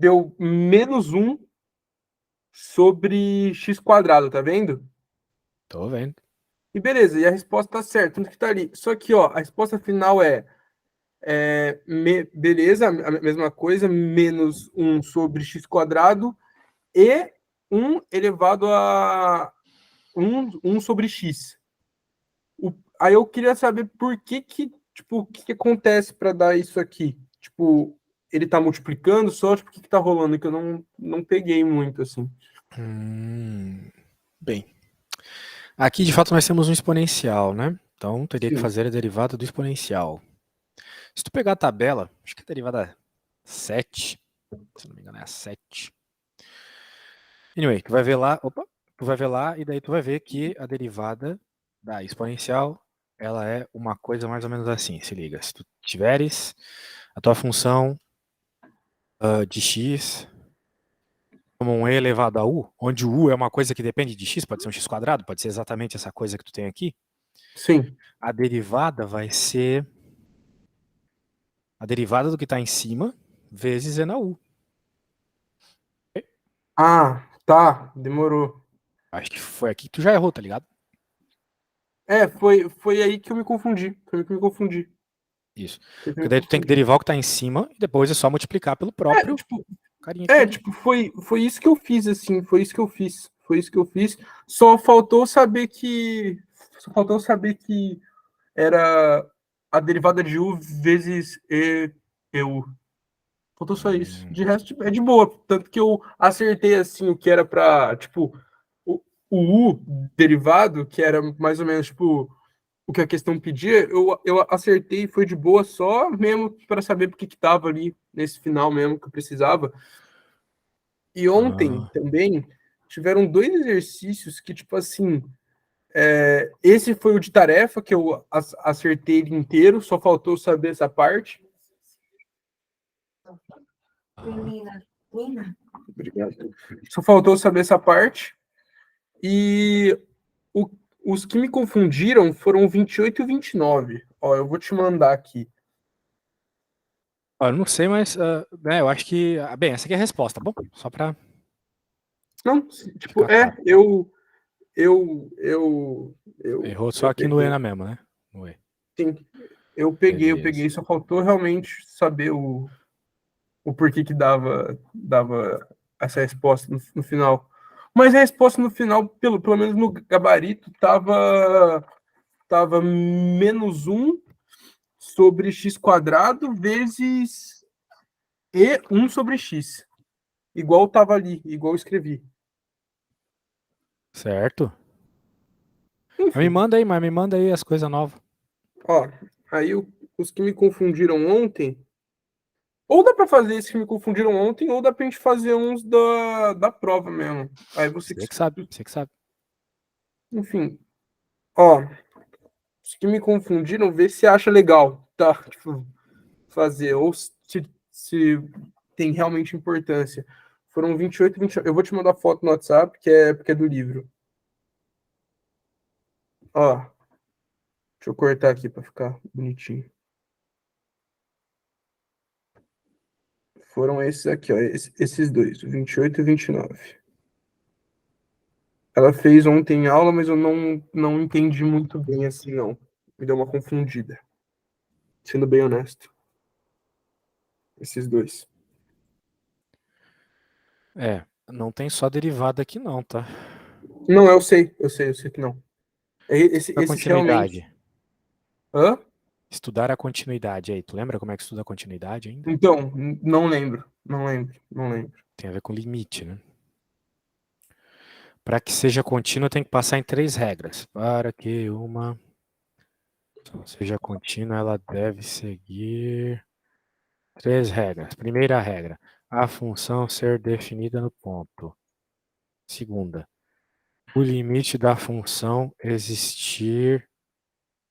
deu -1 sobre x quadrado, tá vendo? Tô vendo. E beleza, e a resposta tá certa, tudo que tá ali. Só que, ó, a resposta final beleza, a mesma coisa, -1 sobre x quadrado e 1 elevado a 1 sobre x. Aí eu queria saber por tipo, o que acontece para dar isso aqui? Tipo, ele tá multiplicando só? Tipo, o que tá rolando? Que eu não peguei muito, assim. Bem, aqui de fato nós temos um exponencial, né? Então teria que Sim. fazer a derivada do exponencial. Se tu pegar a tabela, acho que a derivada 7, se não me engano é a 7. Anyway, tu vai ver lá, tu vai ver lá e daí tu vai ver que a derivada da exponencial, ela é uma coisa mais ou menos assim, se liga. Se tu tiveres a tua função de x como um e elevado a u, onde o u é uma coisa que depende de x, pode ser um x quadrado, pode ser exatamente essa coisa que tu tem aqui, Sim. a derivada vai ser a derivada do que está em cima vezes e na u. Ah, tá. Demorou. Acho que foi aqui que tu já errou, tá ligado? Foi aí que eu me confundi. Foi aí que eu me confundi. Isso. Foi aí que eu Porque me daí tu tem que confundi. derivar o que está em cima e depois é só multiplicar pelo É, próprio tipo, carinha que tá ali. tipo, foi isso que eu fiz, assim. Foi isso que eu fiz. Foi isso que eu fiz. Só faltou saber que. Só faltou saber que era a derivada de u vezes eu. Faltou só isso. Hum, De resto, é de boa. Tanto que eu acertei assim o que era pra, tipo, o, o U derivado, que era mais ou menos, tipo, o que a questão pedia, eu acertei e foi de boa só mesmo para saber porque que tava ali nesse final mesmo que eu precisava. E ontem ah, também tiveram dois exercícios que, tipo assim, esse foi o de tarefa, que eu acertei ele inteiro, só faltou saber essa parte. Obrigado. Só faltou saber essa parte. E o, os que me confundiram foram 28 e 29. Ó, eu vou te mandar aqui. eu não sei, mas né, eu acho que. Bem, essa aqui é a resposta, tá bom? Só pra Não, tipo, ficar claro. eu, Errou só eu aqui no peguei. ENA mesmo, né? No E. Sim, eu Beleza. peguei. Só faltou realmente saber o porquê que dava essa resposta no final. Mas a resposta no final, pelo menos no gabarito, tava -1 sobre x quadrado vezes e 1 sobre x. Igual tava ali, igual eu escrevi. Certo. Enfim, Mas me manda aí as coisas novas. ó, aí os que me confundiram ontem, ou dá pra fazer esses que me confundiram ontem, ou dá pra gente fazer uns da prova mesmo. Aí você que, Você que sabe, você que sabe. enfim, ó, os que me confundiram, vê se acha legal, tá? Tipo, fazer, ou se tem realmente importância. Foram 28 e 29. Eu vou te mandar foto no WhatsApp, porque é do livro. Ó, deixa eu cortar aqui pra ficar bonitinho. Foram esses aqui, ó, esses dois, o 28 e 29. Ela fez ontem aula, mas eu não entendi muito bem assim, não. Me deu uma confundida. Sendo bem honesto. Esses dois. Não tem só derivada aqui não, tá? Não, eu sei que não. A Esses realmente. continuidade. Hã? Estudar a continuidade aí. Tu lembra como é que estuda a continuidade ainda? Então, não lembro. Não lembro. Não lembro. Tem a ver com limite, né? Para que seja contínua, tem que passar em 3 regras. Para que uma função seja contínua, ela deve seguir 3 regras. Primeira regra, a função ser definida no ponto. Segunda, o limite da função existir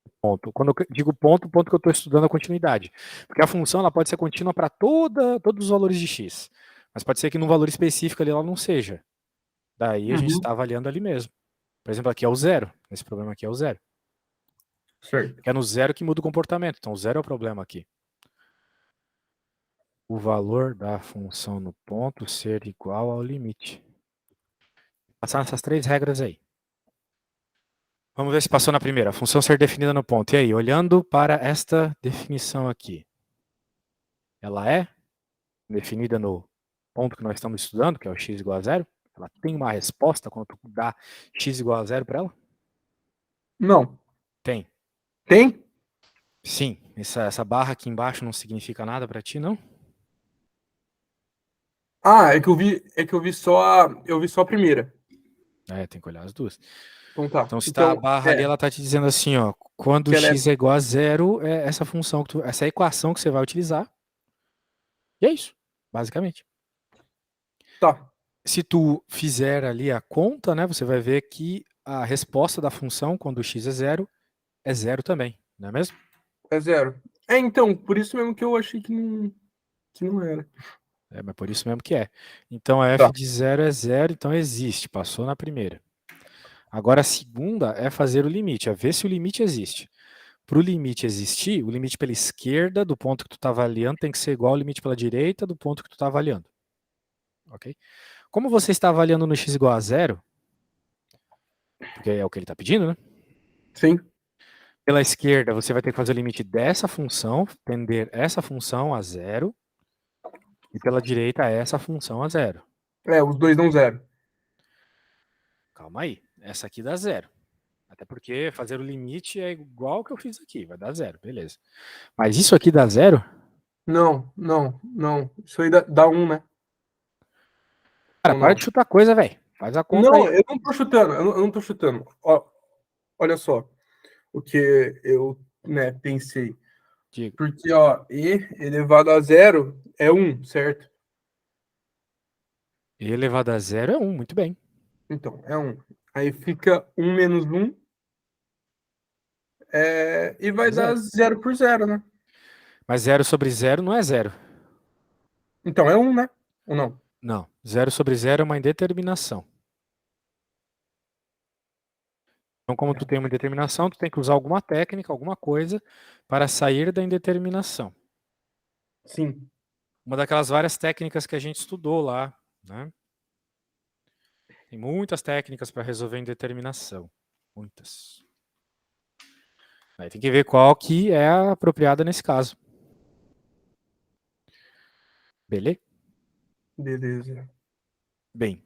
no ponto. Quando eu digo ponto, o ponto que eu estou estudando é a continuidade. Porque a função ela pode ser contínua para todos os valores de x. Mas pode ser que num valor específico ali ela não seja. Daí a gente está Uhum. avaliando ali mesmo. Por exemplo, aqui é o zero. Esse problema aqui é o zero. Certo. Porque é no zero que muda o comportamento. Então, o zero é o problema aqui. o valor da função no ponto ser igual ao limite. Passar nessas 3 regras aí. Vamos ver se passou na primeira. A função ser definida no ponto. E aí, olhando para esta definição aqui. Ela é definida no ponto que nós estamos estudando, que é o x igual a zero? Ela tem uma resposta quando tu dá x igual a zero para ela? Não. Tem. Tem? Sim. Essa barra aqui embaixo não significa nada para ti, não? Ah, eu vi só a primeira. É, tem que olhar as duas. Então tá. Então, se tá a Então, barra ali, ela tá te dizendo assim, ó, quando que ela é. x é igual a zero, é essa função, essa equação que você vai utilizar. E é isso, basicamente. Tá. Se tu fizer ali a conta, né, você vai ver que a resposta da função, quando x é zero também, não é mesmo? É zero. É, então, por isso mesmo que eu achei que não era. É, mas por isso mesmo que é. Então, f Tá. de zero é zero, então existe, passou na primeira. Agora, a segunda é fazer o limite, é ver se o limite existe. Para o limite existir, o limite pela esquerda do ponto que tu está avaliando tem que ser igual ao limite pela direita do ponto que tu está avaliando. Ok? Como você está avaliando no x igual a zero, porque é o que ele está pedindo, né? Sim. Pela esquerda, você vai ter que fazer o limite dessa função, tender essa função a zero, e pela direita, essa função a zero. É, os dois dão zero. Calma aí, essa aqui dá zero. Até porque fazer o limite é igual ao que eu fiz aqui, vai dar zero, beleza. Mas isso aqui dá zero? Não, não, não. Isso aí dá um, né? Cara, Ou para de não? chutar coisa, velho. Faz a conta Não, aí. eu não tô chutando. Eu não tô chutando. Ó, olha só o que eu, né, pensei. Digo. Porque, ó, e elevado a zero é um, certo? E elevado a zero é 1, muito bem. Então, é um. Aí fica um menos um, e vai dar Zero. zero por zero, né? Mas zero sobre zero não é zero. Então, é um, né? Ou não? Não. Zero sobre zero é uma indeterminação. Então, como tu tem uma indeterminação, tu tem que usar alguma técnica, alguma coisa, para sair da indeterminação. Sim. Uma daquelas várias técnicas que a gente estudou lá, né? Tem muitas técnicas para resolver indeterminação. Muitas. Aí tem que ver qual que é a apropriada nesse caso. Beleza? Beleza. Bem,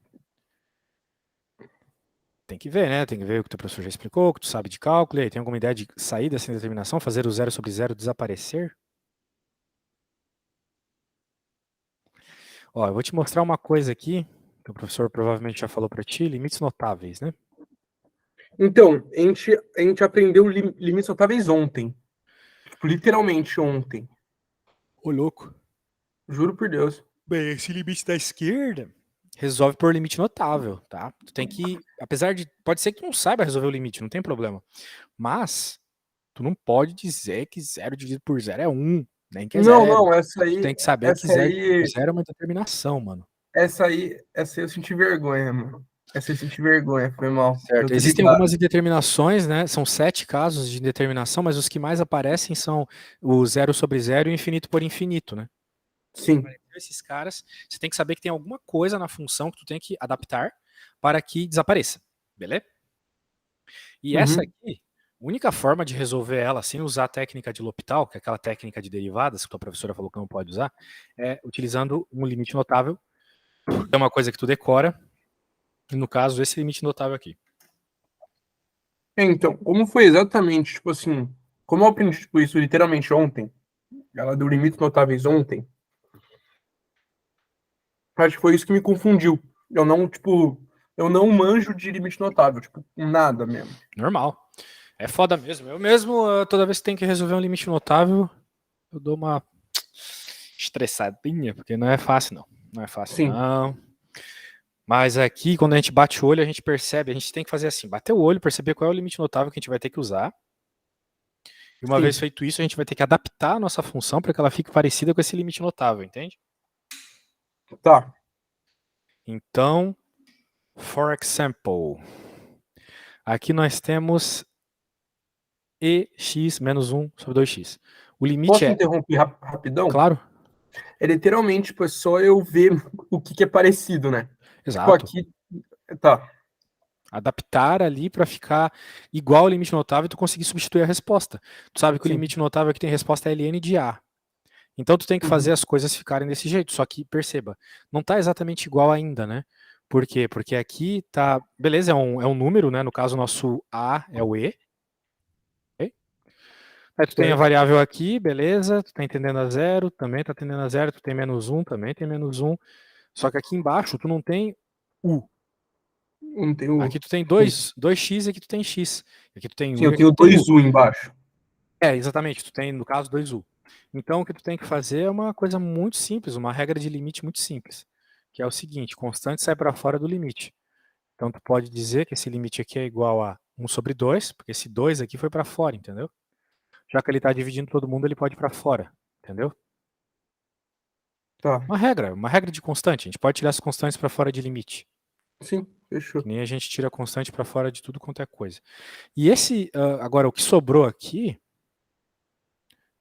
tem que ver, né? Tem que ver o que o teu professor já explicou, o que tu sabe de cálculo, e aí tem alguma ideia de sair dessa indeterminação, fazer o zero sobre zero desaparecer? Ó, eu vou te mostrar uma coisa aqui, que o professor provavelmente já falou para ti, limites notáveis, né? Então, a gente aprendeu limites notáveis ontem. Tipo, literalmente ontem. Ô, louco. Juro por Deus. Bem, esse limite da esquerda resolve por limite notável, tá? Tu tem que, apesar de, pode ser que tu não saiba resolver o limite, não tem problema. Mas, tu não pode dizer que zero dividido por zero é 1, nem que é Não, zero. não, essa Tu aí, tem que saber que essa zero dividido por aí, zero é uma determinação, mano. essa aí eu senti vergonha, mano. Essa aí eu senti vergonha, foi mal. Eu Certo. tô Existem ligado. algumas indeterminações, né? São 7 casos de indeterminação, mas os que mais aparecem são o zero sobre zero e o infinito por infinito, né? Sim, Esses caras, você tem que saber que tem alguma coisa na função que tu tem que adaptar para que desapareça, beleza? E essa uhum. aqui, a única forma de resolver ela sem usar a técnica de L'Hopital, que é aquela técnica de derivadas que a tua professora falou que não pode usar, é utilizando um limite notável, que é uma coisa que tu decora, e no caso, esse limite notável aqui. Então, como foi exatamente, tipo assim, como eu aprendi tipo, isso literalmente ontem, ela deu limites notáveis ontem, acho que foi isso que me confundiu. Eu não, tipo, eu não manjo de limite notável, tipo, nada mesmo. Normal. É foda mesmo. Eu mesmo, toda vez que tem que resolver um limite notável, eu dou uma estressadinha, porque não é fácil, não. Não é fácil, Sim, não. Mas aqui, quando a gente bate o olho, a gente percebe, a gente tem que fazer assim, bater o olho, perceber qual é o limite notável que a gente vai ter que usar. E uma vez sim, feito isso, a gente vai ter que adaptar a nossa função para que ela fique parecida com esse limite notável, entende? tá. Então, for example, aqui nós temos ex menos 1 sobre 2x. O limite Posso é, interromper rapidão? claro, É literalmente, tipo, é só eu ver o que é parecido, né? Tipo, Exato. aqui. Tá. Adaptar ali para ficar igual ao limite notável e tu conseguir substituir a resposta. Tu sabe que o Sim. limite notável aqui tem resposta ln de A. Então tu tem que fazer Uhum. as coisas ficarem desse jeito. Só que perceba, não está exatamente igual ainda, né? Por quê? Porque aqui tá. Beleza, é um número, né? No caso, o nosso A é o E. Ok? Aí tu tem a Certo. variável aqui, beleza, tu tá entendendo a zero, também tá entendendo a zero, tu tem menos um, também tem menos um. Só que aqui embaixo tu não tem U. Não tenho. Aqui tu tem Sim. 2x e aqui tu tem x. Aqui tu tem Sim, U e eu aqui tu tenho tem U. dois U embaixo. Exatamente, tu tem, no caso, 2U. Então, o que tu tem que fazer é uma coisa muito simples, uma regra de limite muito simples, que é o seguinte, constante sai para fora do limite. Então, tu pode dizer que esse limite aqui é igual a 1 sobre 2, porque esse 2 aqui foi para fora, entendeu? Já que ele está dividindo todo mundo, ele pode ir para fora, entendeu? Tá. Uma regra de constante. A gente pode tirar as constantes para fora de limite, Sim, fechou. que nem a gente tira a constante para fora de tudo quanto é coisa. E esse, agora, o que sobrou aqui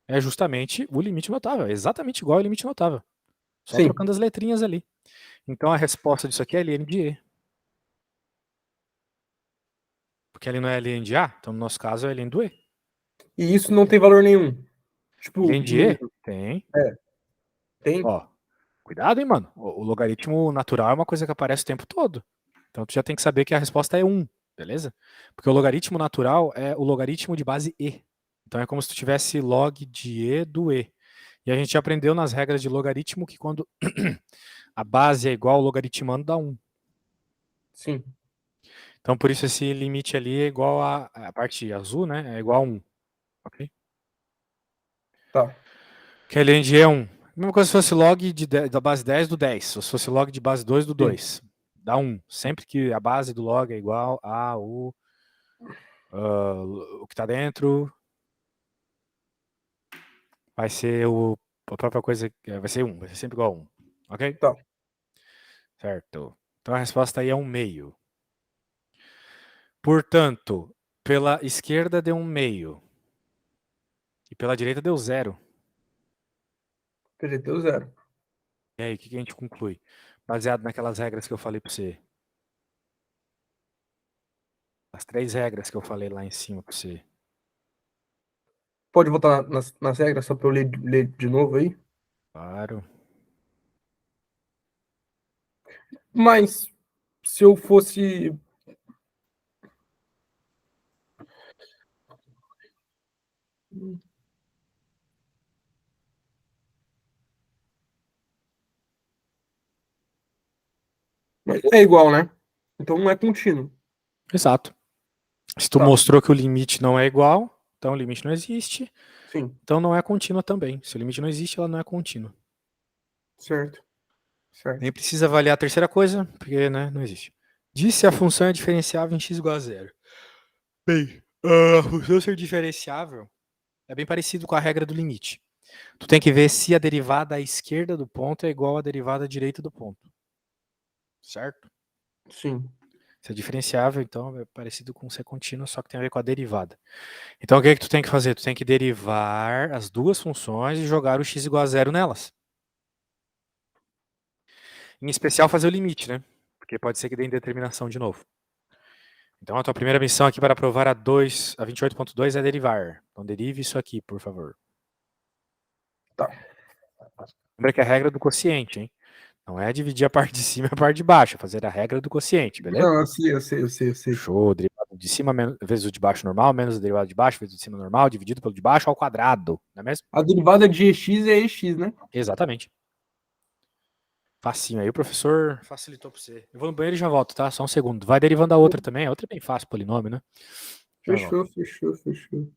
é justamente o limite notável, é exatamente igual ao limite notável. Só Sim. trocando as letrinhas ali. Então a resposta disso aqui é ln de E. Porque ali não é ln de A, então no nosso caso é ln do E. E isso não tem valor nenhum. Tipo, Ln de E? Tem. é, tem. Ó, cuidado, hein, mano. O logaritmo natural é uma coisa que aparece o tempo todo. Então tu já tem que saber que a resposta é 1, beleza? Porque o logaritmo natural é o logaritmo de base E. Então é como se tu tivesse log de E do E. E a gente já aprendeu nas regras de logaritmo que quando a base é igual ao logaritmando dá 1. Sim. Então por isso esse limite ali é igual a parte azul, né? É igual a 1. Ok? Tá. Que ln de E1. Mesma coisa se fosse log da base 10 do 10. Ou se fosse log de base 2 do Sim. 2. Dá 1. Sempre que a base do log é igual a o que está dentro, vai ser a própria coisa, vai ser 1. Vai ser sempre igual a 1. Ok? Tá. Certo. Então a resposta aí é 1 meio. Portanto, pela esquerda deu 1 meio. E pela direita deu 0. PGT zero. E aí, o que a gente conclui? Baseado naquelas regras que eu falei para você. As 3 regras que eu falei lá em cima para você. Pode voltar nas regras só pra eu ler de novo aí? Claro. Mas se eu fosse. Mas não é igual, né? Então não é contínuo. Exato. Se tu Tá. mostrou que o limite não é igual, então o limite não existe, Sim. então não é contínua também. Se o limite não existe, ela não é contínua. Certo. Nem Certo. precisa avaliar a terceira coisa, porque né, não existe. Disse a função é diferenciável em x igual a zero. Bem, a função ser diferenciável é bem parecido com a regra do limite. Tu tem que ver se a derivada à esquerda do ponto é igual à derivada à direita do ponto. Certo? Sim. Se é diferenciável, então é parecido com ser contínuo, só que tem a ver com a derivada. Então o que é que tu tem que fazer? Tu tem que derivar as duas funções e jogar o x igual a zero nelas. Em especial fazer o limite, né? Porque pode ser que dê indeterminação de novo. Então a tua primeira missão aqui para provar a 28.2 é derivar. Então derive isso aqui, por favor. Tá. Lembra que é a regra do quociente, hein? Não é dividir a parte de cima e a parte de baixo, é fazer a regra do quociente, beleza? Não, eu sei, eu sei, eu sei, eu sei. Show, derivado de cima vezes o de baixo normal, menos o derivado de baixo vezes o de cima normal, dividido pelo de baixo ao quadrado, não é mesmo? A derivada de EX é EX, né? Exatamente. Facinho aí, o professor facilitou para você. Eu vou no banheiro e já volto, tá? Só um segundo. Vai derivando a outra também, a outra é bem fácil, polinômio, né? Já volto. Fechou, fechou, fechou.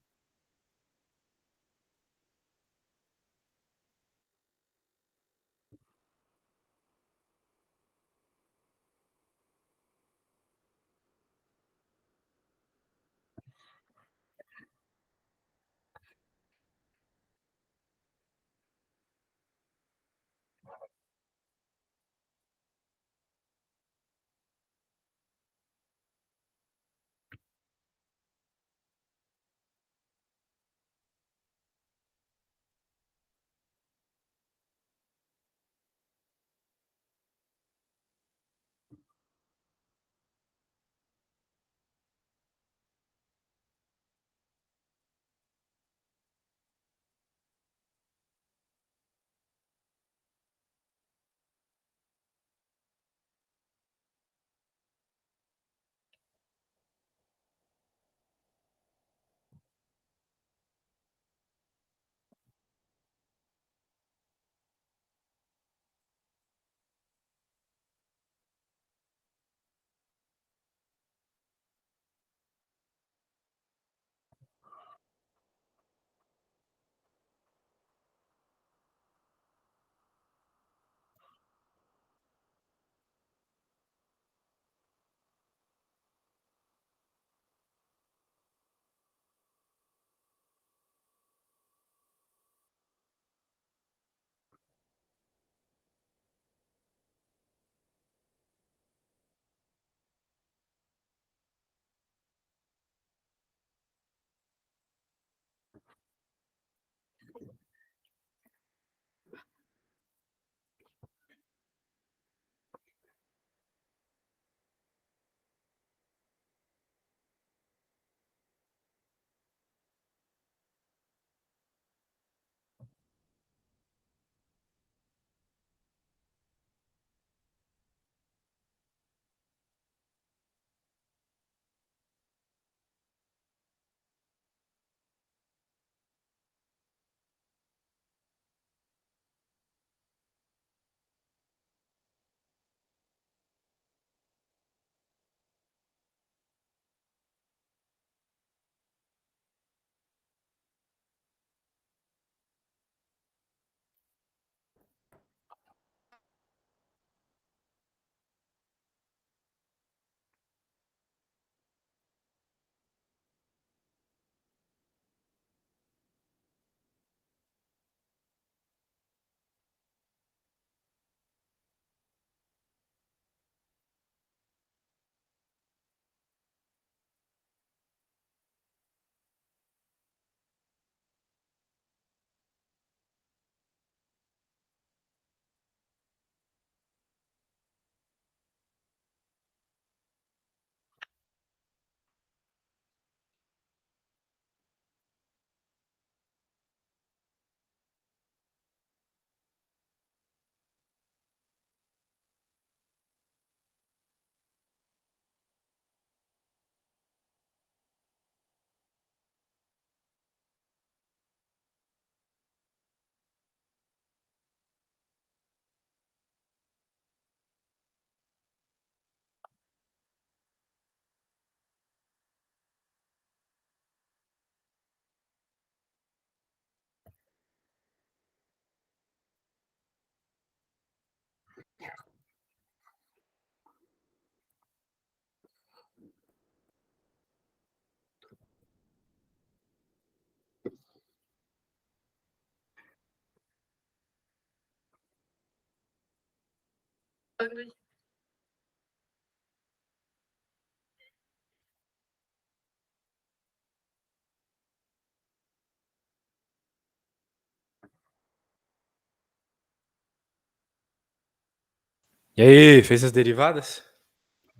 E aí, fez as derivadas?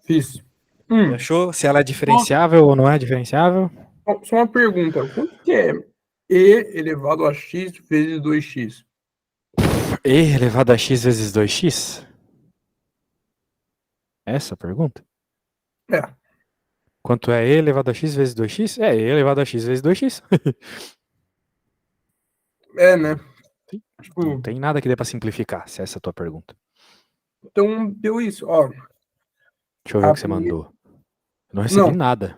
Fiz. E achou se ela é diferenciável ou não é diferenciável? Só uma pergunta. Quanto que é e elevado a x vezes 2x? E elevado a x vezes 2x? Essa a pergunta? É, Quanto é e elevado a x vezes 2x? É e elevado a x vezes 2x. né? Sim. Tipo, Não tem nada que dê pra simplificar, se essa é a tua pergunta. então deu isso. Ó, Deixa eu ver o a que você primeira... mandou. Eu não recebi Não, nada.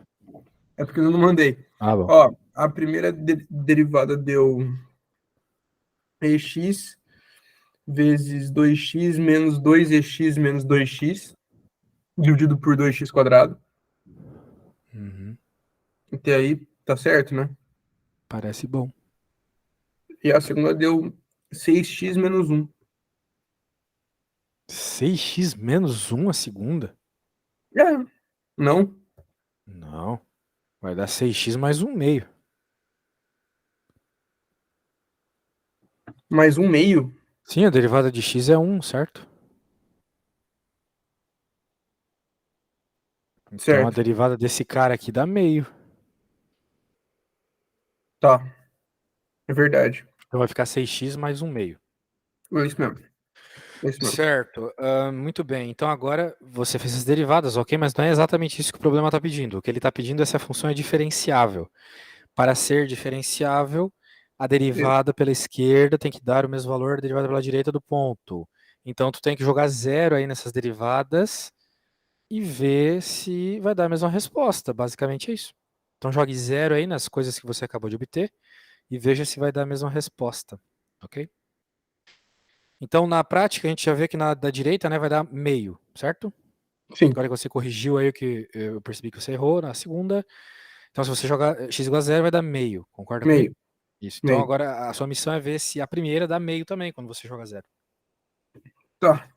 é porque eu não mandei. Ah, bom. Ó, a primeira derivada deu ex vezes 2x menos 2ex menos 2x, dividido por 2x quadrado. Uhum. Até aí tá certo, né? Parece bom. E a segunda deu 6x menos 1. 6x menos 1 a segunda? É, não, Não. Vai dar 6x mais 1 meio. mais um meio, Sim, a derivada de x é 1, certo? Então a certo? derivada desse cara aqui dá meio. Tá, é verdade. Então vai ficar 6x mais 1 meio. É isso mesmo, é isso mesmo. Certo, muito bem. Então agora você fez as derivadas, ok? Mas não é exatamente isso que o problema está pedindo. O que ele está pedindo é se a função é diferenciável. Para ser diferenciável, a derivada pela esquerda tem que dar o mesmo valor da derivada pela direita do ponto. Então tu tem que jogar zero aí nessas derivadas e ver se vai dar a mesma resposta. Basicamente é isso. Então jogue zero aí nas coisas que você acabou de obter e veja se vai dar a mesma resposta, ok? Então, na prática, a gente já vê que na da direita, né, vai dar meio, certo? Sim, Agora que você corrigiu aí o que eu percebi que você errou na segunda. Então, se você jogar x igual a zero, vai dar meio. Concorda comigo? meio, Isso. Então, meio. agora a sua missão é ver se a primeira dá meio também, quando você joga zero. Tá.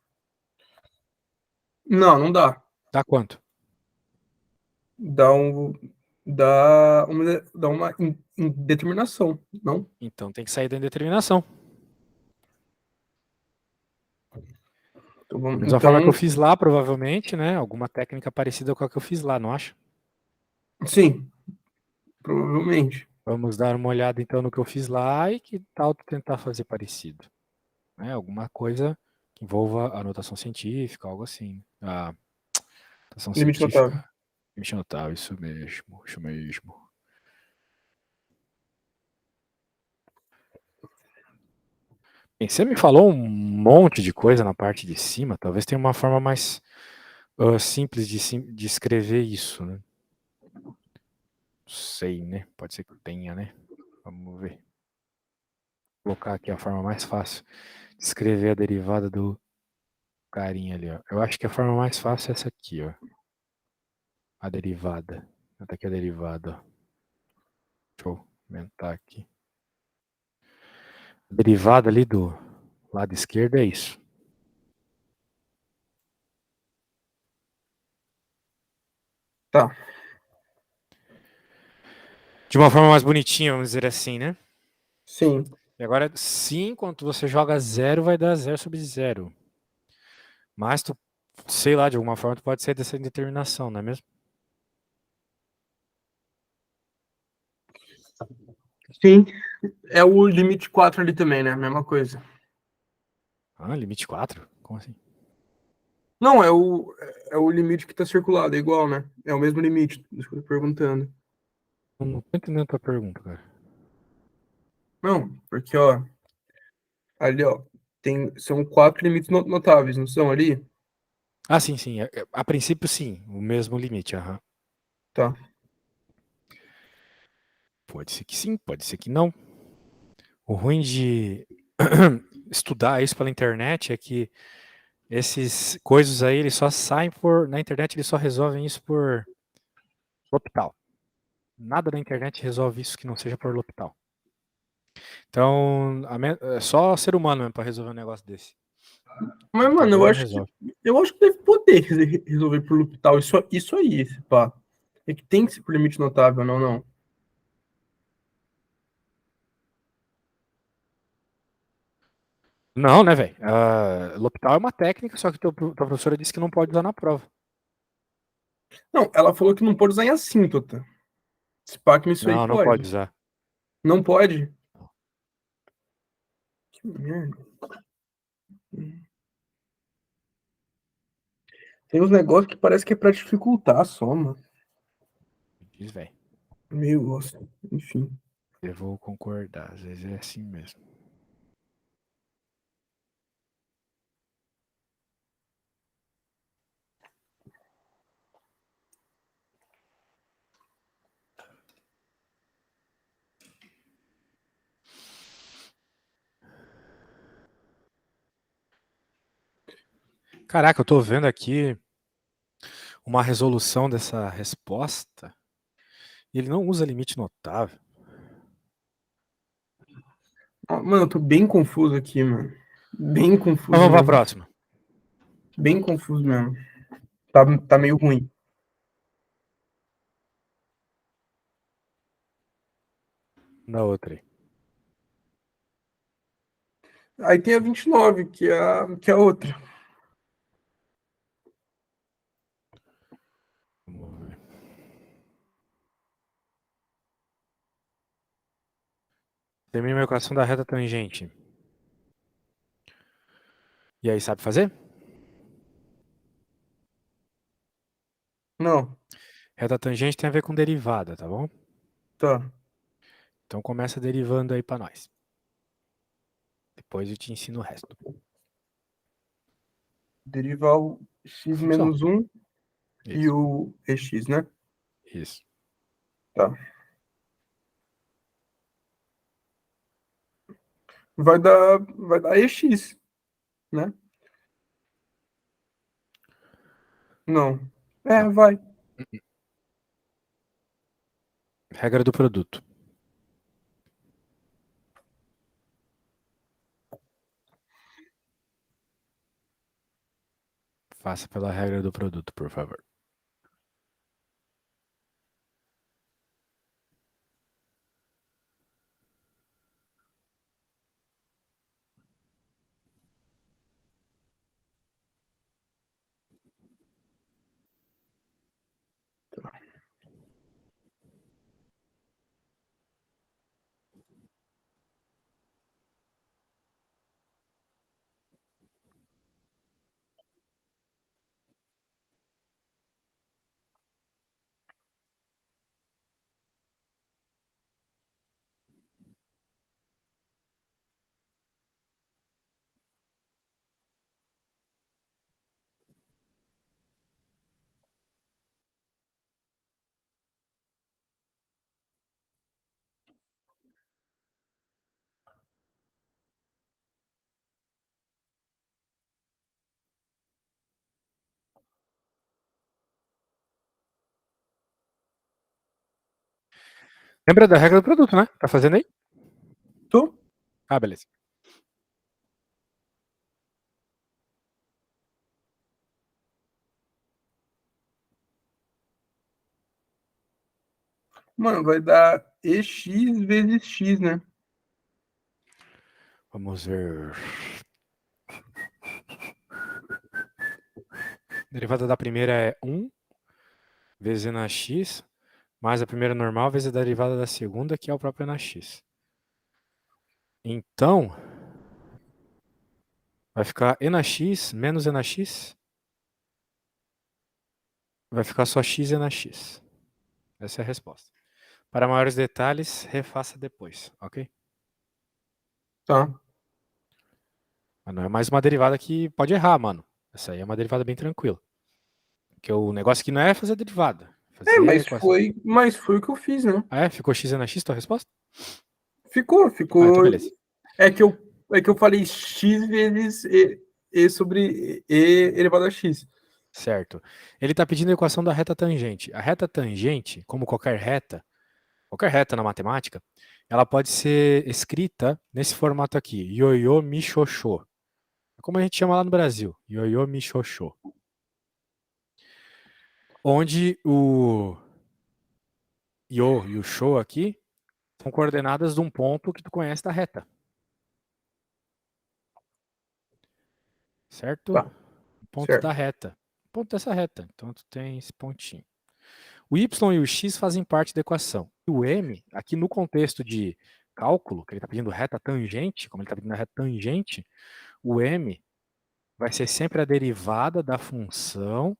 Não, não dá. Dá quanto? Dá um, dá uma indeterminação, não? Então, tem que sair da indeterminação. Então, Da vamos, mesma forma que eu então, fiz lá, provavelmente, né? Alguma técnica parecida com a que eu fiz lá, não acha? sim, provavelmente. Vamos dar uma olhada, então, no que eu fiz lá e que tal tentar fazer parecido. Né? Alguma coisa que envolva a notação científica, algo assim. A notação Limite notável. científica, limite notável, isso mesmo, isso mesmo. Bem, você me falou um monte de coisa na parte de cima, talvez tenha uma forma mais simples de escrever isso, né? Não sei, né? Pode ser que tenha, né? Vamos ver. Vou colocar aqui a forma mais fácil de escrever a derivada do carinha ali, ó. Eu acho que a forma mais fácil é essa aqui, ó. A derivada. Até aqui a derivada, ó. Deixa eu aumentar aqui. A derivada ali do lado esquerdo é isso. Tá, De uma forma mais bonitinha, vamos dizer assim, né? sim. E agora, sim, enquanto você joga zero, vai dar zero sobre zero. Mas tu, sei lá, de alguma forma tu pode ser dessa indeterminação, não é mesmo? Sim, é o limite 4 ali também, né? Mesma coisa. Ah, limite 4? Como assim? Não, é o limite que tá circulado, é igual, né? É o mesmo limite, isso que eu tô perguntando. Não tô entendendo a tua pergunta, cara. Não, porque, ó, ali, ó, são 4 limites notáveis, não são ali? Ah, sim, sim. A princípio, sim. O mesmo limite, aham. Tá. Pode ser que sim, pode ser que não. O ruim de estudar isso pela internet é que esses coisas aí, eles só saem por... Na internet, eles só resolvem isso por L'Hopital. Nada na internet resolve isso que não seja por L'Hopital. Então, é só ser humano mesmo para resolver um negócio desse. Mas, mano, Talvez não resolve. eu acho que deve poder resolver por L'Hopital. Isso aí, esse pá. É que tem que ser por limite notável, não, não. Não, né, velho? L'Hopital é uma técnica, só que tua professora disse que não pode usar na prova. Não, ela falou que não pode usar em assíntota. Esse pá que isso aí Não, não pode pode. usar. Não pode? Que merda. Tem uns negócios que parece que é pra dificultar só, mano. Diz, velho. Meio gosto. Enfim. Eu vou concordar, às vezes é assim mesmo. Caraca, eu tô vendo aqui uma resolução dessa resposta e ele não usa limite notável. Ah, mano, eu tô bem confuso aqui, mano. Bem Mas confuso vamos pra mesmo. próxima. Bem confuso mesmo. Tá meio ruim. Da outra aí. Aí tem a 29, que é a outra. Vamos ver. Termina a equação da reta tangente. E aí, sabe fazer? Não, Reta tangente tem a ver com derivada, tá bom? tá. Então começa derivando aí pra nós. Depois eu te ensino o resto. Derivar o x Função. menos 1 e Isso. o EX, né? Isso. Tá. Vai dar EX, né? Não. É, Não. vai. Regra do produto. Faça pela regra do produto, por favor. Lembra da regra do produto, né? Tá fazendo aí? Tô. Ah, beleza. Mano, vai dar EX vezes X, né? Vamos ver. Derivada da primeira é 1 vezes na x, mais a primeira normal vezes a derivada da segunda, que é o próprio na x. Então, vai ficar e na x menos e na x. Vai ficar só x e na x. Essa é a resposta. Para maiores detalhes, refaça depois, ok? Tá. Mas não é mais uma derivada que pode errar, mano. Essa aí é uma derivada bem tranquila. Porque o negócio aqui não é fazer derivada. É, Fazer equação. mas foi o que eu fiz, né? Ah, é? Ficou x e na x tua resposta? Ficou, Ah, então ficou. beleza. É que eu falei X vezes E sobre E elevado a X. Certo. Ele está pedindo a equação da reta tangente. A reta tangente, como qualquer reta na matemática, ela pode ser escrita nesse formato aqui, ioiô mi xoxô. como a gente chama lá no Brasil, ioiô mi xoxô. Onde o io e o xô aqui são coordenadas de um ponto que tu conhece da reta. Certo? Tá, O ponto da certo. reta. O ponto dessa reta. Então tu tem esse pontinho. O y e o x fazem parte da equação. E o m, aqui no contexto de cálculo, que ele está pedindo reta tangente, como ele está pedindo a reta tangente, o m vai ser sempre a derivada da função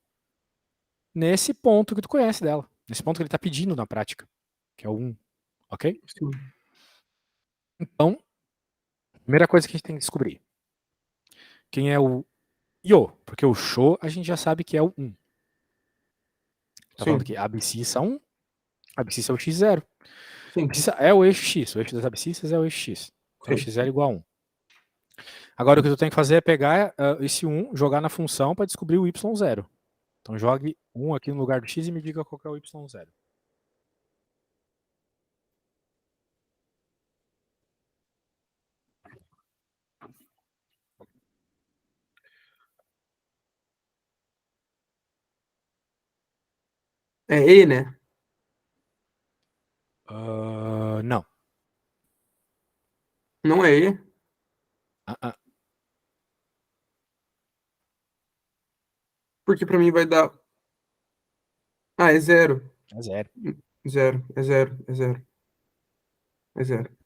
nesse ponto que tu conhece dela. Nesse ponto que ele está pedindo na prática, que é o 1. Ok? Sim. Então, primeira coisa que a gente tem que descobrir. Quem é o io? Porque o show a gente já sabe que é o 1. Tá falando Sim. que a abscissa 1, a abscissa é o x0. A Sim. abscissa é o eixo x, o eixo das abscissas é o eixo x. Então Sim. x0 igual a 1. Agora o que tu tem que fazer é pegar esse 1, jogar na função para descobrir o y0. Então jogue 1 aqui no lugar do x e me diga qual que é o y0. É E, né? Não. Não é E, Ah, ah, porque pra mim vai dar. Ah, é zero. é zero. Zero. É zero. É zero. É zero.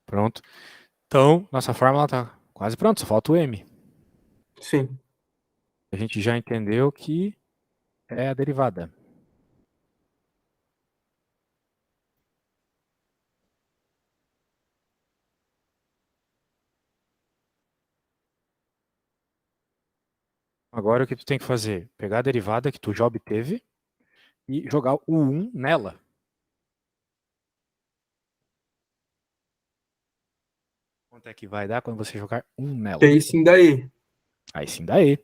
Pronto. Então, nossa fórmula está quase pronta, só falta o m. Sim. A gente já entendeu que é a derivada. Agora o que tu tem que fazer? Pegar a derivada que tu já obteve e jogar o 1 nela. Quanto é que vai dar quando você jogar 1 Que nela? aí sim dá E. Aí sim dá E.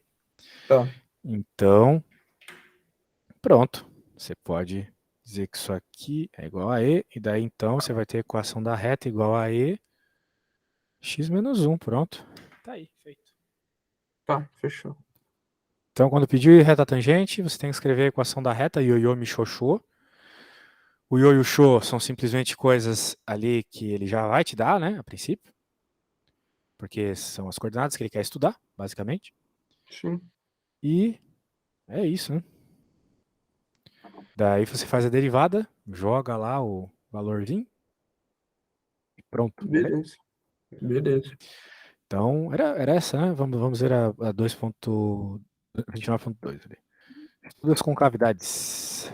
Tá. Então, pronto. Você pode dizer que isso aqui é igual a E, e daí então você vai ter a equação da reta igual a E, x menos 1, pronto. Tá aí, feito. Tá, fechou. Então, quando pedir reta tangente, você tem que escrever a equação da reta, ioiô mi xoxô. O io e o xô são simplesmente coisas ali que ele já vai te dar, né, a princípio, porque são as coordenadas que ele quer estudar, basicamente. Sim. E é isso, né? Daí você faz a derivada, joga lá o valorzinho e pronto, ok? Beleza. Beleza. Então, era essa, né? Vamos ver a 2.29.2 ali. Estudo as concavidades. A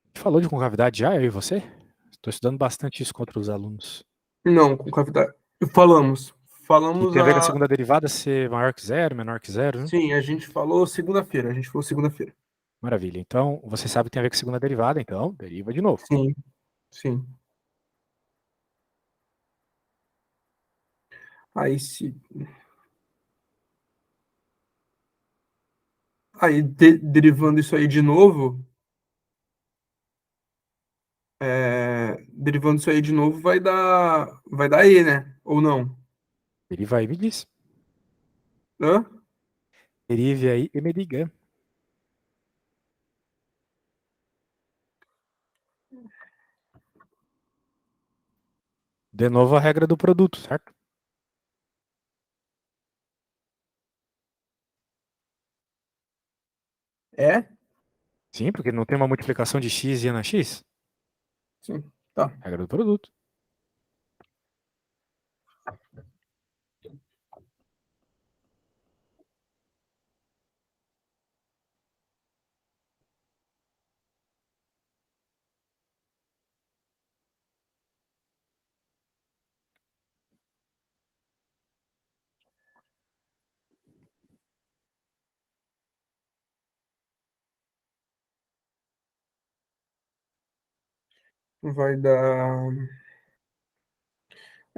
gente falou de concavidade já, eu e você? Estou estudando bastante isso contra os alunos. Não, com cavidade. Falamos. Que Falamos tem a ver com a a. segunda derivada ser maior que zero, menor que zero, né? Sim, a gente falou segunda-feira. A gente falou segunda-feira. Maravilha. Então, você sabe que tem a ver com a segunda derivada, então deriva de novo. Sim, sim. Aí se. Aí, derivando isso aí de novo. Derivando isso aí de novo, vai dar E, né? Ou não? Deriva aí e me diz. Hã? Derive aí e me diga. De novo a regra do produto, certo? É? Sim, porque não tem uma multiplicação de x e na x. Sim. Tá. Regra do produto. Vai dar.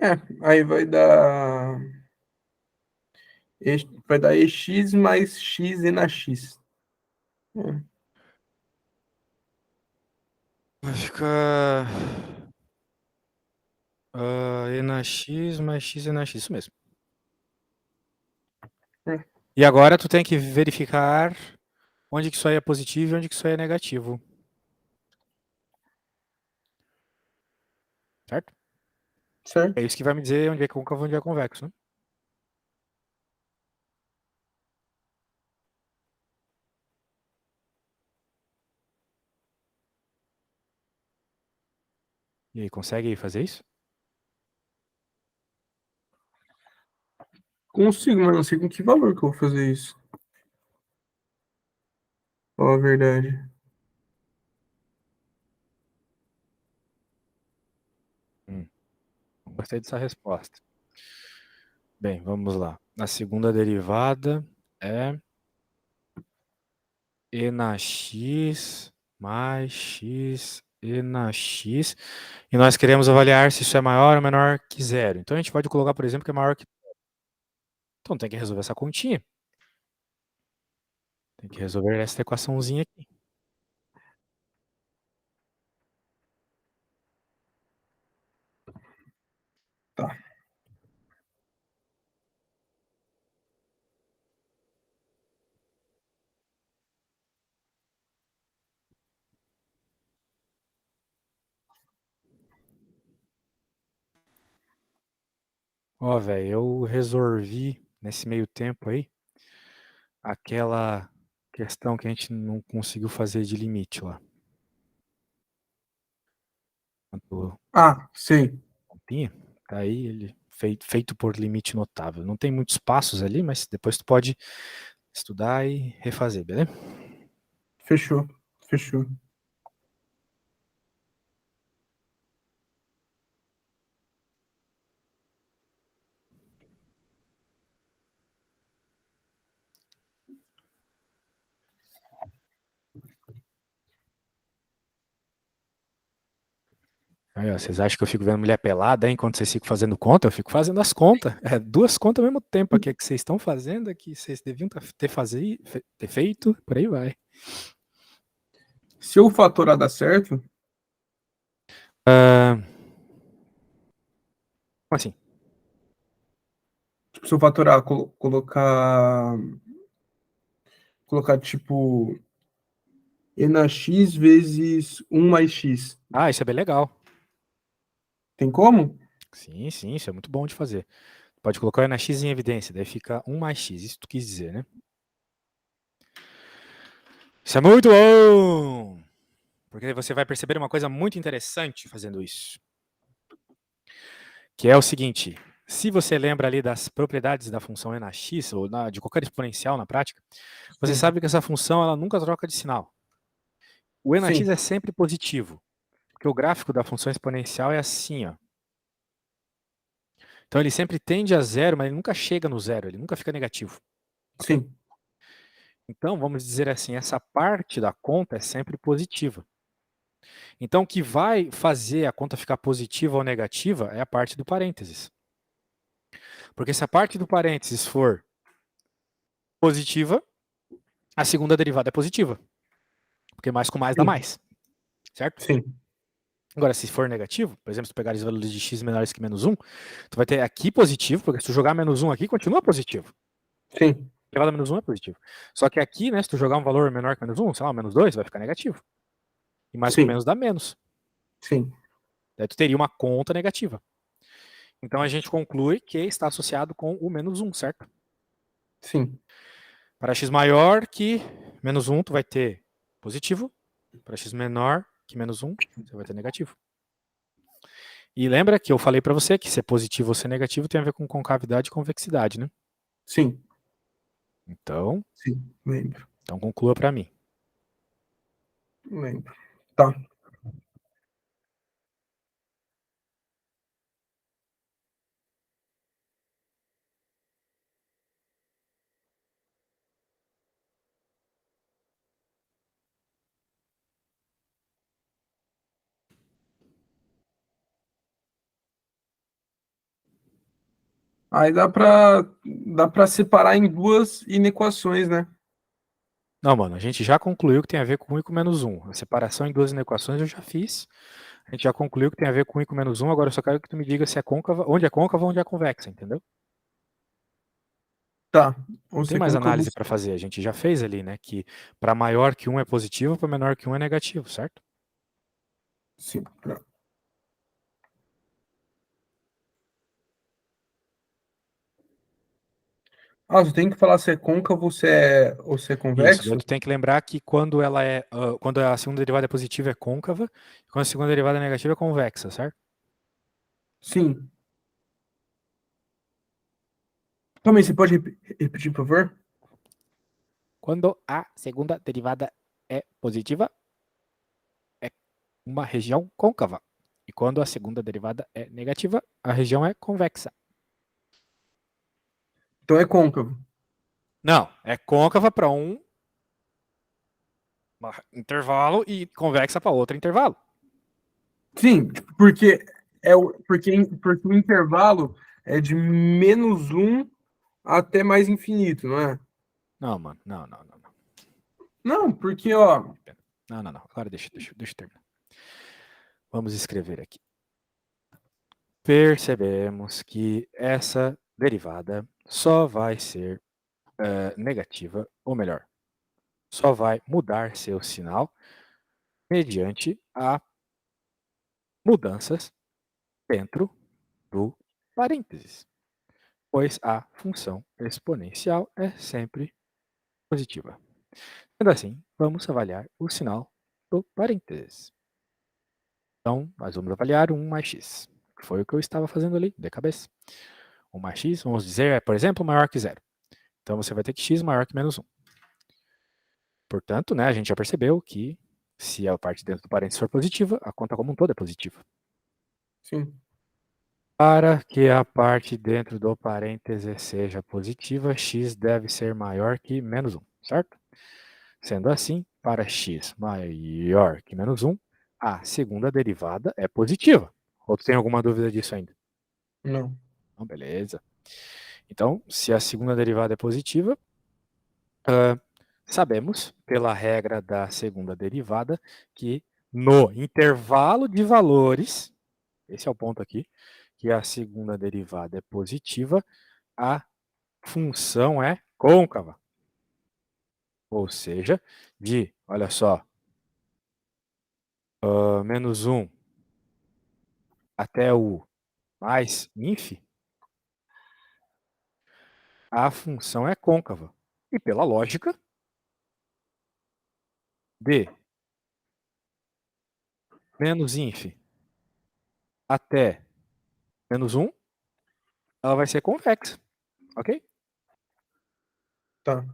É, aí vai dar. Vai dar EX mais X e na X. É. Vai ficar E na x mais x e na x, isso mesmo. É. E agora tu tem que verificar onde que isso aí é positivo e onde que isso aí é negativo. Certo? Certo? É isso que vai me dizer onde é côncavo e onde é convexo, né? E aí, consegue fazer isso? Consigo, mas não sei com que valor que eu vou fazer isso. Fala a verdade. Gostei dessa resposta. Bem, vamos lá. A segunda derivada é e na x mais x e na x. E nós queremos avaliar se isso é maior ou menor que zero. Então a gente pode colocar, por exemplo, que é maior que. Então tem que resolver essa continha. Tem que resolver essa equaçãozinha aqui. Tá. Ó, velho, eu resolvi nesse meio tempo aí aquela questão que a gente não conseguiu fazer de limite lá. Quanto Ah, sei. continha, tá aí ele feito por limite notável. Não tem muitos passos ali, mas depois tu pode estudar e refazer, beleza? Fechou. Fechou. Aí, ó, vocês acham que eu fico vendo mulher pelada, hein? Enquanto vocês ficam fazendo conta, eu fico fazendo as contas. É duas contas ao mesmo tempo aqui que vocês estão fazendo, que vocês deviam ter feito, por aí vai. Se eu fatorar dar certo, Como assim? tipo, se eu fatorar, colocar tipo e na x vezes um mais x. Ah, isso é bem legal. Tem como? Sim, sim, isso é muito bom de fazer. Pode colocar o na x em evidência, daí fica 1 mais x, isso tu quis dizer, né? Isso é muito bom! Porque você vai perceber uma coisa muito interessante fazendo isso. Que é o seguinte, se você lembra ali das propriedades da função e na x, ou de qualquer exponencial na prática, você Sim. sabe que essa função ela nunca troca de sinal. O e na x Sim. é sempre positivo, porque o gráfico da função exponencial é assim, ó. Então ele sempre tende a zero, mas ele nunca chega no zero, ele nunca fica negativo. Sim. Então, vamos dizer assim, essa parte da conta é sempre positiva. Então, o que vai fazer a conta ficar positiva ou negativa é a parte do parênteses. Porque se a parte do parênteses for positiva, a segunda derivada é positiva. Porque mais com mais dá Sim. mais. Certo? Sim. Agora, se for negativo, por exemplo, se tu pegar os valores de x menores que menos 1, tu vai ter aqui positivo, porque se tu jogar menos 1 aqui, continua positivo. Sim. Elevado a menos 1 é positivo. Só que aqui, né, se tu jogar um valor menor que menos 1, sei lá, menos 2, vai ficar negativo. E mais com Sim. menos dá menos. Sim. Daí tu teria uma conta negativa. Então a gente conclui que está associado com o menos 1, certo? Sim. Para x maior que menos 1, tu vai ter positivo. Para x menor que menos 1, você vai ter negativo. E lembra que eu falei para você que ser positivo ou ser negativo tem a ver com concavidade e convexidade, né? Sim. Então, Sim. Lembro. então conclua para mim. Lembro. Tá. Aí dá para separar em duas inequações, né? Não, mano, a gente já concluiu que tem a ver com 1 e com menos 1. A separação em duas inequações eu já fiz. A gente já concluiu que tem a ver com I com menos 1, agora eu só quero que tu me diga se é côncava, onde é convexa, entendeu? Tá. Não Ou tem ser mais côncavo. análise para fazer, a gente já fez ali, né, que para maior que 1 é positivo, para menor que 1 é negativo, certo? Sim. Ah, você tem que falar se é côncavo ou se é Isso, daí convexo? tu tem que lembrar que quando a segunda derivada é positiva é côncava, e quando a segunda derivada é negativa é convexa, certo? Sim. Também, você pode repetir, por favor? Quando a segunda derivada é positiva, é uma região côncava. E quando a segunda derivada é negativa, a região é convexa. Então é côncavo. Não, é côncava para um intervalo e convexa para outro intervalo. Sim, porque o intervalo é de -1 até mais infinito, não é? Não, mano, não. Não, porque, ó. Não. Agora deixa eu terminar. Vamos escrever aqui. Percebemos que essa derivada só vai ser negativa, ou melhor, só vai mudar seu sinal mediante a mudanças dentro do parênteses, pois a função exponencial é sempre positiva. Sendo assim, vamos avaliar o sinal do parênteses. Então, nós vamos avaliar 1 mais x, que foi o que eu estava fazendo ali, de cabeça. 1 mais x, vamos dizer, por exemplo, maior que zero. Então, você vai ter que x maior que menos 1. Portanto, né, a gente já percebeu que se a parte dentro do parênteses for positiva, a conta como um todo é positiva. Sim. Para que a parte dentro do parêntese seja positiva, x deve ser maior que menos 1, certo? Sendo assim, para x maior que menos 1, a segunda derivada é positiva. Ou tu tem alguma dúvida disso ainda? Não. Então, beleza. Então, se a segunda derivada é positiva, sabemos, pela regra da segunda derivada, que no intervalo de valores, esse é o ponto aqui, que a segunda derivada é positiva, a função é côncava. Ou seja, olha só, menos 1 até o mais inf, a função é côncava. E pela lógica, de menos inf até menos 1, ela vai ser convexa, ok? Tá.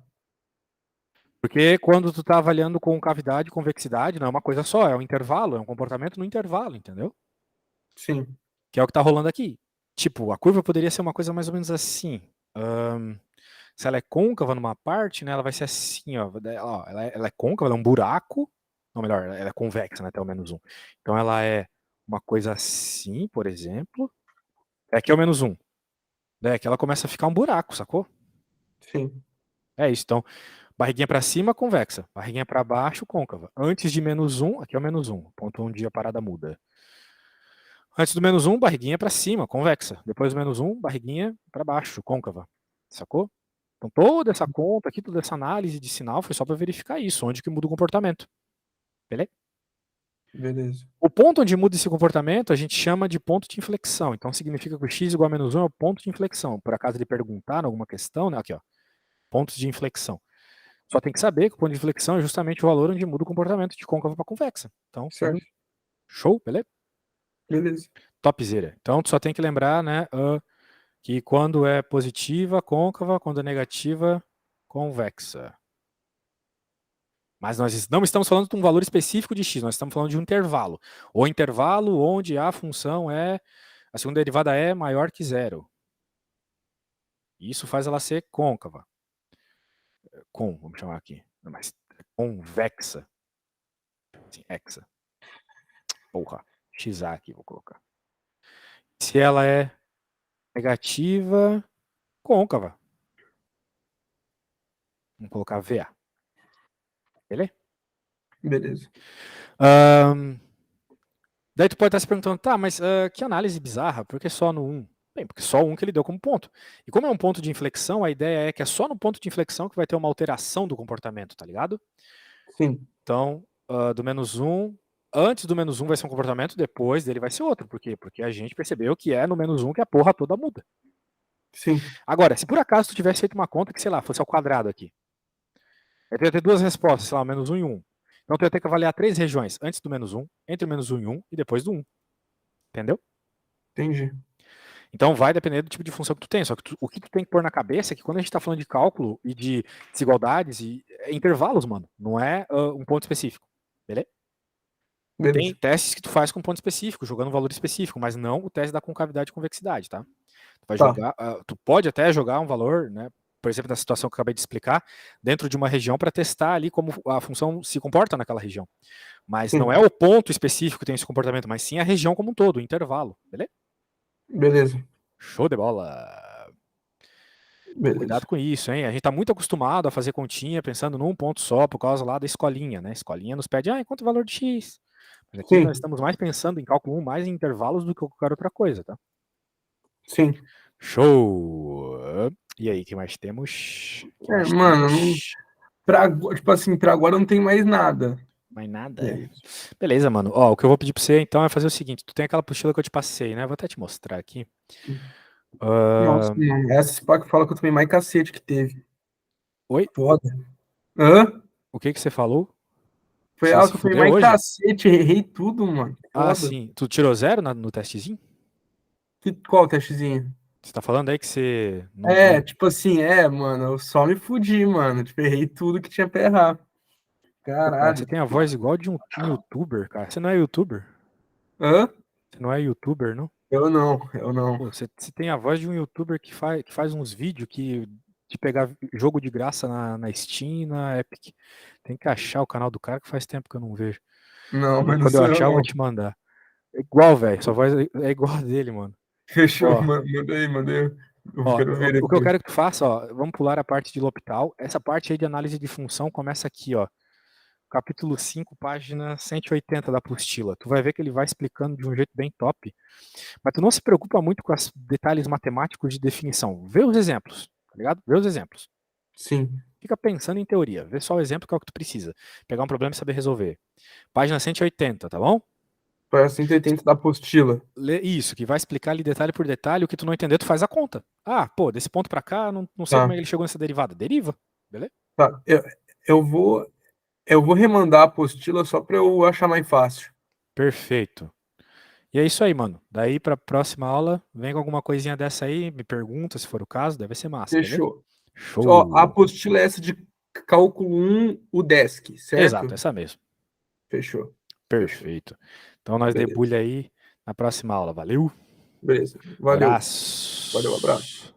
Porque quando tu está avaliando concavidade e convexidade, não é uma coisa só, é um intervalo, é um comportamento no intervalo, entendeu? Sim. Que é o que está rolando aqui. Tipo, a curva poderia ser uma coisa mais ou menos assim. Se ela é côncava numa parte, né, ela vai ser assim, ó. Ela é côncava, ela é um buraco. Não, melhor, ela é convexa, né, até o menos 1. Então ela é uma coisa assim, por exemplo. É aqui é o menos 1. É que ela começa a ficar um buraco, sacou? Sim. É isso. Então, barriguinha para cima, convexa. Barriguinha para baixo, côncava. Antes de menos 1, aqui é o menos 1. Ponto onde a parada muda. Antes do menos 1, barriguinha para cima, convexa. Depois do menos 1, barriguinha para baixo, côncava. Sacou? Então toda essa conta aqui, toda essa análise de sinal foi só para verificar isso, onde que muda o comportamento. Beleza? Beleza. O ponto onde muda esse comportamento a gente chama de ponto de inflexão. Então significa que o x igual a menos 1 é o ponto de inflexão. Por acaso ele perguntar em alguma questão, né? Aqui, ó. Pontos de inflexão. Só tem que saber que o ponto de inflexão é justamente o valor onde muda o comportamento de côncava para convexa. Então, Certo. show, beleza? Beleza. Topzera. Então, tu só tem que lembrar, né, que quando é positiva, côncava, quando é negativa, convexa. Mas nós não estamos falando de um valor específico de x, nós estamos falando de um intervalo. O intervalo onde a função a segunda derivada é maior que zero. Isso faz ela ser côncava. Vamos chamar aqui. Mas convexa. Assim, hexa. Porra. XA aqui, vou colocar. Se ela é negativa, côncava. Vamos colocar VA. Beleza? Beleza. Daí tu pode estar se perguntando, tá, mas que análise bizarra, por que só no 1? Bem, porque só o 1 que ele deu como ponto. E como é um ponto de inflexão, a ideia é que é só no ponto de inflexão que vai ter uma alteração do comportamento, tá ligado? Sim, Então, do -1, antes do -1 vai ser um comportamento, depois dele vai ser outro. Por quê? Porque a gente percebeu que é no -1 que a porra toda muda. sim, Agora, se por acaso tu tivesse feito uma conta que, sei lá, fosse ao quadrado aqui, aí tu ia ter duas respostas, sei lá, -1 e 1. Então tu ia ter que avaliar 3 regiões, antes do -1, entre o -1 e 1 e depois do 1. Entendeu? entendi. Então vai depender do tipo de função que tu tem. Só que o que tu tem que pôr na cabeça é que quando a gente está falando de cálculo e de desigualdades, é intervalos, mano. Não é um ponto específico. Beleza? Tem Beleza. testes que tu faz com ponto específico, jogando um valor específico, mas não o teste da concavidade e convexidade, tá? Tu vai Tá, jogar, tu pode até jogar um valor, né? Por exemplo, na situação que eu acabei de explicar, dentro de uma região para testar ali como a função se comporta naquela região. Mas não é sim, o ponto específico que tem esse comportamento, mas sim a região como um todo, o intervalo, beleza? beleza, Show de bola! Cuidado beleza. com isso, hein? A gente está muito acostumado a fazer continha pensando num ponto só, por causa lá da escolinha, né? A escolinha nos pede, encontra o valor de x. Mas aqui nós Sim, estamos mais pensando em cálculo 1, mais em intervalos do que qualquer outra coisa, tá? sim. Show! E aí, o que mais temos? O que É, mais mano, não, temos? tipo assim, pra agora não tem mais nada. Mais nada. É. Beleza, mano. Ó, o que eu vou pedir pra você então é fazer o seguinte: tu tem aquela apostila que eu te passei, né? Vou até te mostrar aqui. Nossa, Ah, mano, essa Spa que fala que eu tomei mais cacete que teve. oi? Foda. Hã? O que que você falou? Foi Você ela se que eu tomei fudeu mais hoje? cacete, errei tudo, mano. Ah, Foda. sim. Tu tirou zero no testezinho? Qual testezinho? Você tá falando aí que você É, tipo assim, mano, eu só me fudi, mano. Tipo, errei tudo que tinha pra errar. Pô, cara, você Caralho. tem a voz igual de um youtuber, cara. Você não é youtuber? Hã? Você não é youtuber, não? Eu não, eu não. Pô, você tem a voz de um youtuber que faz uns vídeos de pegar jogo de graça na Steam e na Epic. Tem que achar o canal do cara que faz tempo que eu não vejo. Não, mas não Quando eu sou eu, achar, eu vou não. te mandar. É igual, velho. Sua voz é igual a dele, mano. Fechou, Ó, mandei, mandei. Eu ó, quero ver o que eu depois. quero que tu faça, ó, vamos pular a parte de L'Hopital. Essa parte aí de análise de função começa aqui, ó. Capítulo 5, página 180 da apostila. Tu vai ver que ele vai explicando de um jeito bem top. Mas tu não se preocupa muito com os detalhes matemáticos de definição. Vê os exemplos, tá ligado? Vê os exemplos. Sim. Fica pensando em teoria. Vê só o exemplo que é o que tu precisa. Pegar um problema e saber resolver. Página 180, tá bom? Para 180 da apostila. Lê isso, que vai explicar ali detalhe por detalhe. O que tu não entender, tu faz a conta. Ah, pô, desse ponto pra cá, não sei como é Tá, que ele chegou nessa derivada. Deriva, beleza? tá. Eu vou, eu vou remandar a apostila só pra eu achar mais fácil. Perfeito. E é isso aí, mano. Daí pra próxima aula, vem com alguma coisinha dessa aí, me pergunta se for o caso, deve ser massa, beleza? Fechou. Ó, a Show! apostila é essa de cálculo 1, o DESC, Exato, certo? essa mesmo. Fechou. Fechou. Perfeito. Então nós Beleza. debulha aí na próxima aula. Valeu, Beleza. Valeu. Valeu, abraço. abraço.